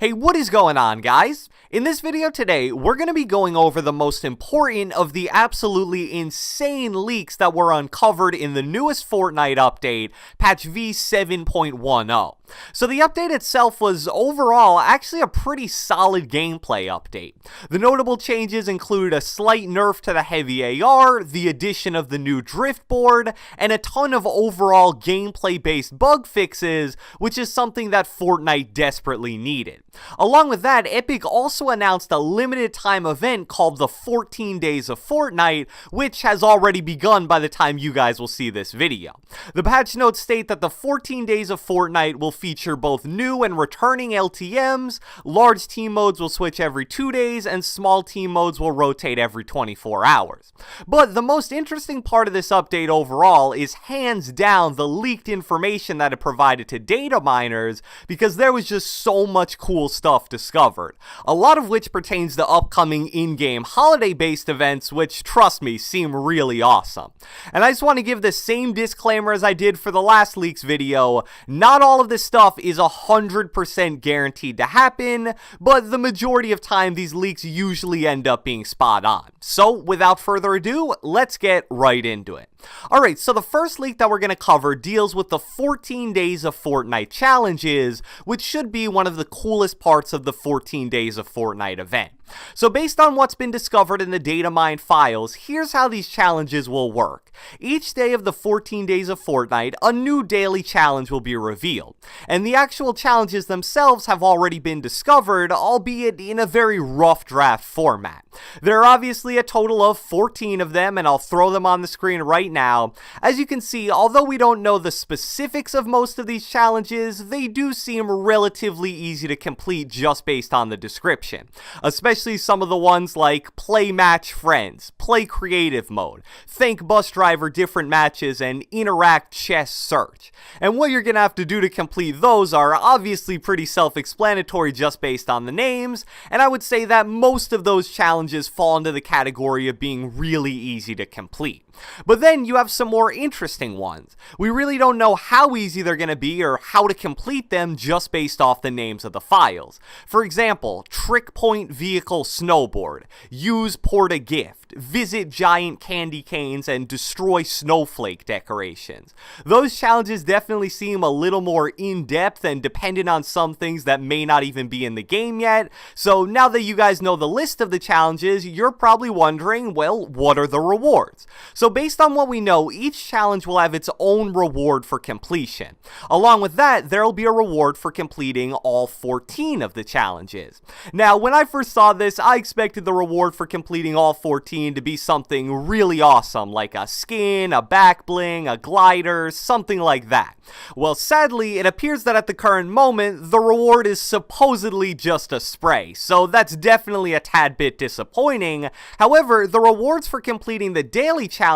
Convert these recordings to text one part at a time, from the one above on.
Hey, what is going on, guys? In this video today, we're going to be going over the most important of the absolutely insane leaks that were uncovered in the newest Fortnite update, patch v7.10. So the update itself was overall actually a pretty solid gameplay update. The notable changes include a slight nerf to the heavy AR, the addition of the new driftoboard, and a ton of overall gameplay-based bug fixes, which is something that Fortnite desperately needed. Along with that, Epic also announced a limited time event called the 14 Days of Fortnite, which has already begun by the time you guys will see this video. The patch notes state that the 14 Days of Fortnite will feature both new and returning LTMs, large team modes will switch every 2 days, and small team modes will rotate every 24 hours. But the most interesting part of this update overall is hands down the leaked information that it provided to data miners, because there was just so much cool stuff discovered, a lot of which pertains to upcoming in-game holiday-based events, which, trust me, seem really awesome. And I just want to give the same disclaimer as I did for the last leaks video. Not all of this stuff is 100% guaranteed to happen, but the majority of time these leaks usually end up being spot on. So without further ado, let's get right into it. Alright, so the first leak that we're going to cover deals with the 14 Days of Fortnite challenges, which should be one of the coolest parts of the 14 Days of Fortnite event. So based on what's been discovered in the data mine files, here's how these challenges will work. Each day of the 14 Days of Fortnite, a new daily challenge will be revealed. And the actual challenges themselves have already been discovered, albeit in a very rough draft format. There are obviously a total of 14 of them, and I'll throw them on the screen right now. As you can see, although we don't know the specifics of most of these challenges, they do seem relatively easy to complete just based on the description. Especially some of the ones like play match friends, play creative mode, thank bus driver different matches, and interact chest search. And what you're gonna have to do to complete those are obviously pretty self-explanatory just based on the names, and I would say that most of those challenges fall into the category of being really easy to complete. But then you have some more interesting ones. We really don't know how easy they're going to be or how to complete them just based off the names of the files. For example, Trick Point Vehicle Snowboard, Use Porta Gift, Visit Giant Candy Canes, and Destroy Snowflake Decorations. Those challenges definitely seem a little more in-depth and dependent on some things that may not even be in the game yet. So now that you guys know the list of the challenges, you're probably wondering, well, what are the rewards? So based on what we know, each challenge will have its own reward for completion. Along with that, there will be a reward for completing all 14 of the challenges. Now, when I first saw this, I expected the reward for completing all 14 to be something really awesome, like a skin, a back bling, a glider, something like that. Well, sadly, it appears that at the current moment, the reward is supposedly just a spray, so that's definitely a tad bit disappointing. However, the rewards for completing the daily challenges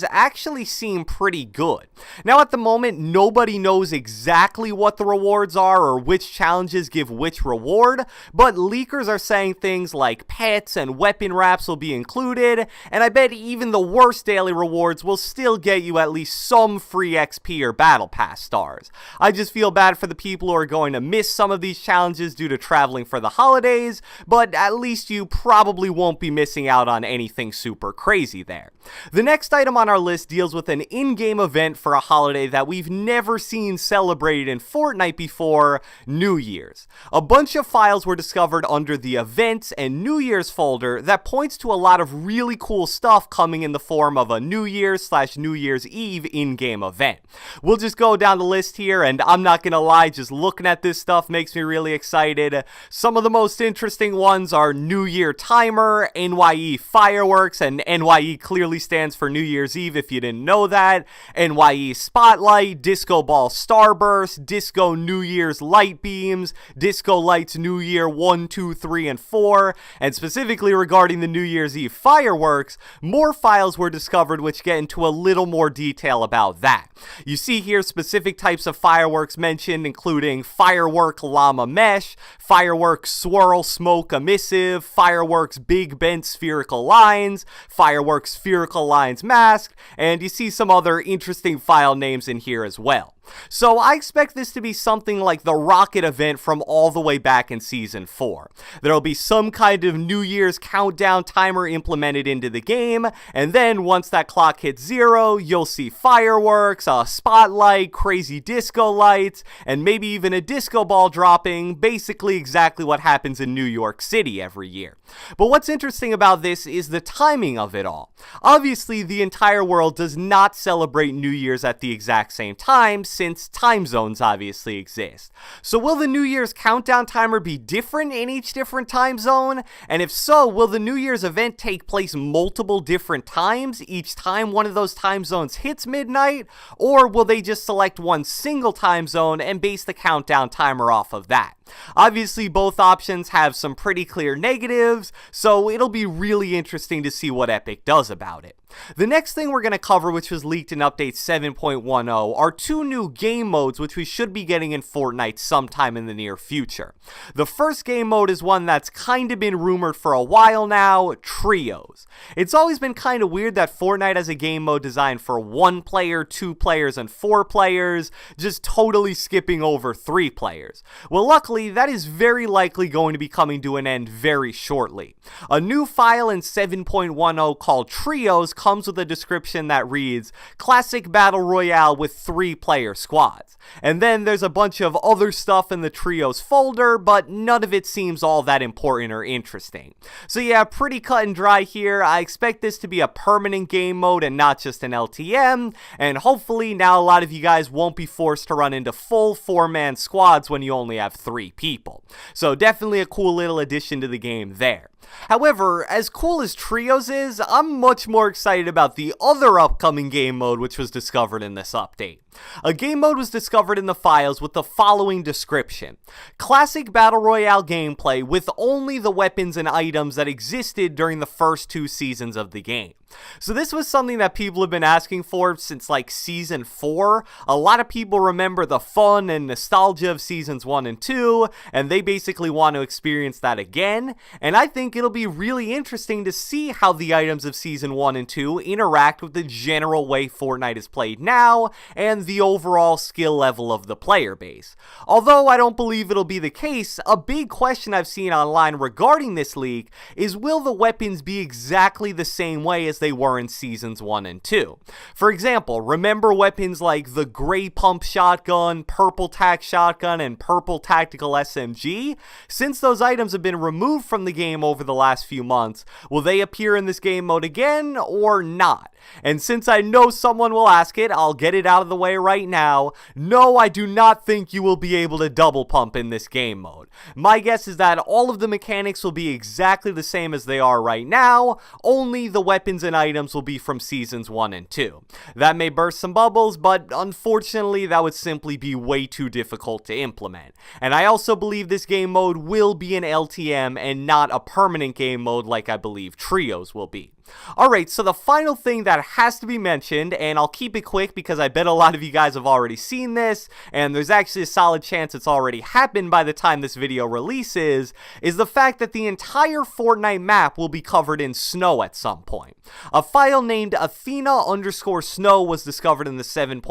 actually seem pretty good. Now, at the moment, nobody knows exactly what the rewards are or which challenges give which reward, but leakers are saying things like pets and weapon wraps will be included, and I bet even the worst daily rewards will still get you at least some free XP or battle pass stars. I just feel bad for the people who are going to miss some of these challenges due to traveling for the holidays, but at least you probably won't be missing out on anything super crazy there. The next item on our list deals with an in-game event for a holiday that we've never seen celebrated in Fortnite before, New Year's. A bunch of files were discovered under the Events and New Year's folder that points to a lot of really cool stuff coming in the form of a New Year's/New Year's Eve in-game event. We'll just go down the list here, and I'm not gonna lie, just looking at this stuff makes me really excited. Some of the most interesting ones are New Year Timer, NYE Fireworks, and NYE clearly stands for New Year's Eve if you didn't know that, NYE Spotlight, Disco Ball Starburst, Disco New Year's Light Beams, Disco Lights New Year 1, 2, 3, and 4, and specifically regarding the New Year's Eve fireworks, more files were discovered which get into a little more detail about that. You see here specific types of fireworks mentioned, including Firework Llama Mesh, Fireworks Swirl Smoke Emissive, Fireworks Big Bent Spherical Lines, Fireworks Spherical Lines Mask, and you see some other interesting file names in here as well. So I expect this to be something like the rocket event from all the way back in Season 4. There'll be some kind of New Year's countdown timer implemented into the game, and then once that clock hits 0, you'll see fireworks, a spotlight, crazy disco lights, and maybe even a disco ball dropping, basically exactly what happens in New York City every year. But what's interesting about this is the timing of it all. Obviously, the entire world does not celebrate New Year's at the exact same time, since time zones obviously exist. So will the New Year's countdown timer be different in each different time zone? And if so, will the New Year's event take place multiple different times each time one of those time zones hits midnight? Or will they just select one single time zone and base the countdown timer off of that? Obviously, both options have some pretty clear negatives, so it'll be really interesting to see what Epic does about it. The next thing we're going to cover, which was leaked in update 7.10, are two new game modes which we should be getting in Fortnite sometime in the near future. The first game mode is one that's kind of been rumored for a while now, Trios. It's always been kind of weird that Fortnite has a game mode designed for 1 player, 2 players, and 4 players, just totally skipping over 3 players. Well, luckily, that is very likely going to be coming to an end very shortly. A new file in 7.10 called Trios comes with a description that reads, classic battle royale with 3-player squads. And then there's a bunch of other stuff in the Trios folder, but none of it seems all that important or interesting. So yeah, pretty cut and dry here. I expect this to be a permanent game mode and not just an LTM, and hopefully now a lot of you guys won't be forced to run into full 4-man squads when you only have 3 people. So definitely a cool little addition to the game there. However, as cool as Trios is, I'm much more excited about the other upcoming game mode which was discovered in this update. A game mode was discovered in the files with the following description: classic battle royale gameplay with only the weapons and items that existed during the first 2 seasons of the game. So this was something that people have been asking for since like Season 4. A lot of people remember the fun and nostalgia of Seasons 1 and 2, and they basically want to experience that again, and I think it'll be really interesting to see how the items of Season 1 and 2 interact with the general way Fortnite is played now, and the overall skill level of the player base. Although I don't believe it'll be the case, a big question I've seen online regarding this leak is, will the weapons be exactly the same way as they were in Seasons 1 and 2? For example, remember weapons like the gray pump shotgun, purple tac shotgun, and purple tactical SMG? Since those items have been removed from the game over the last few months, will they appear in this game mode again or not? And since I know someone will ask it, I'll get it out of the way right now. No, I do not think you will be able to double pump in this game mode. My guess is that all of the mechanics will be exactly the same as they are right now, only the weapons and items will be from Seasons 1 and 2. That may burst some bubbles, but unfortunately that would simply be way too difficult to implement. And I also believe this game mode will be an LTM and not a permanent game mode like I believe Trios will be. Alright, so the final thing that has to be mentioned, and I'll keep it quick because I bet a lot of you guys have already seen this, and there's actually a solid chance it's already happened by the time this video releases, is the fact that the entire Fortnite map will be covered in snow at some point. A file named Athena_snow was discovered in the 7.10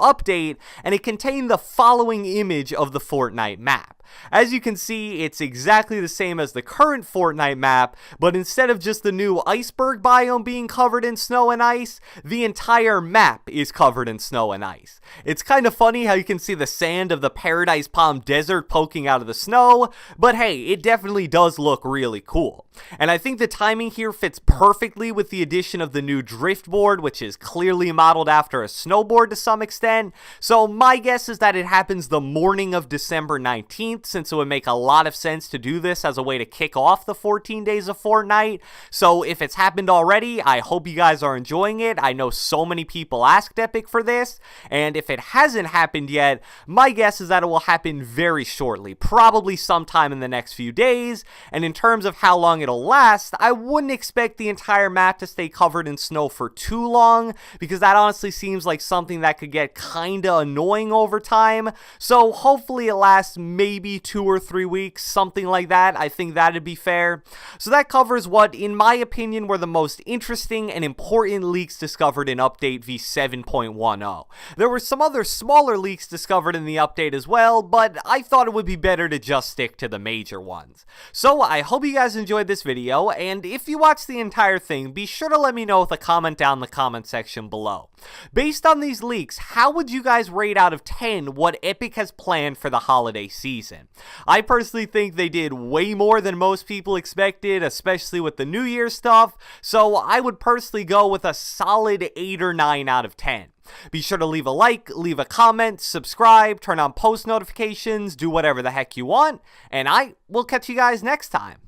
update, and it contained the following image of the Fortnite map. As you can see, it's exactly the same as the current Fortnite map, but instead of just the new iceberg biome being covered in snow and ice, the entire map is covered in snow and ice. It's kind of funny how you can see the sand of the Paradise Palm Desert poking out of the snow, but hey, it definitely does look really cool. And I think the timing here fits perfectly with the addition of the new driftboard, which is clearly modeled after a snowboard to some extent, so my guess is that it happens the morning of December 19th, since it would make a lot of sense to do this as a way to kick off the 14 days of Fortnite. So if it's happened already, I hope you guys are enjoying it. I know so many people asked Epic for this, and if it hasn't happened yet, my guess is that it will happen very shortly, probably sometime in the next few days. And in terms of how long it'll last, I wouldn't expect the entire map to stay covered in snow for too long, because that honestly seems like something that could get kinda annoying over time. So hopefully it lasts maybe maybe 2 or 3 weeks, something like that. I think that'd be fair. So that covers what, in my opinion, were the most interesting and important leaks discovered in update v7.10. There were some other smaller leaks discovered in the update as well, but I thought it would be better to just stick to the major ones. So I hope you guys enjoyed this video, and if you watched the entire thing, be sure to let me know with a comment down in the comment section below. Based on these leaks, how would you guys rate out of 10 what Epic has planned for the holiday season? I personally think they did way more than most people expected, especially with the New Year stuff, so I would personally go with a solid 8 or 9 out of 10. Be sure to leave a like, leave a comment, subscribe, turn on post notifications, do whatever the heck you want, and I will catch you guys next time.